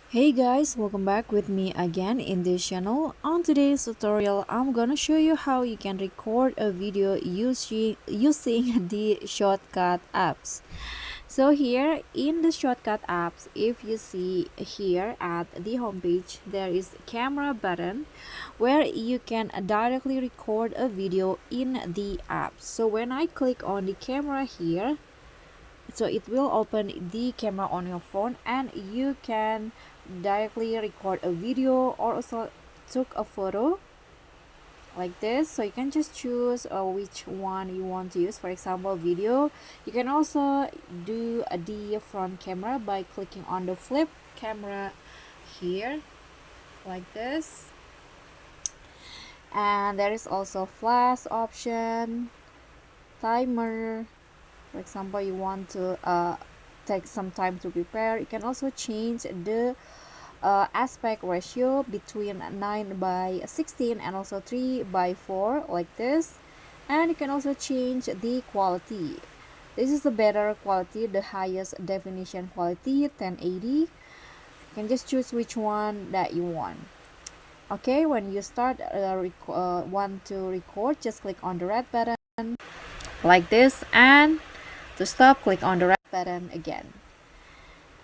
Hey guys, welcome back with me again in this channel. On today's tutorial, I'm gonna show you how you can record a video using the ShotCut apps. So here in the ShotCut apps, if you see here at the homepage, there is a camera button where you can directly record a video in the apps. So when I click on the camera here, so it will open the camera on your phone and you can directly record a video or also took a photo like this. So you can just choose which one you want to use. For example, video. You can also do the front camera by clicking on the flip camera here like this, and there is also flash option, timer. For example, you want to take some time to prepare. You can also change the aspect ratio between 9:16 and also 3:4 like this, and you can also change the quality. This is the better quality, the highest definition quality, 1080. You can just choose which one that you want. Okay, when you start want to record, just click on the red button like this, and to stop, click on the red button again.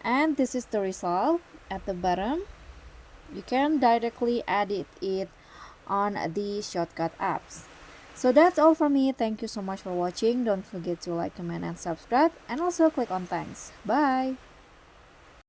And this is the result at the bottom. You can directly edit it on the ShotCut apps. So that's all from me. Thank you so much for watching. Don't forget to like, comment, and subscribe, and also click on thanks. Bye.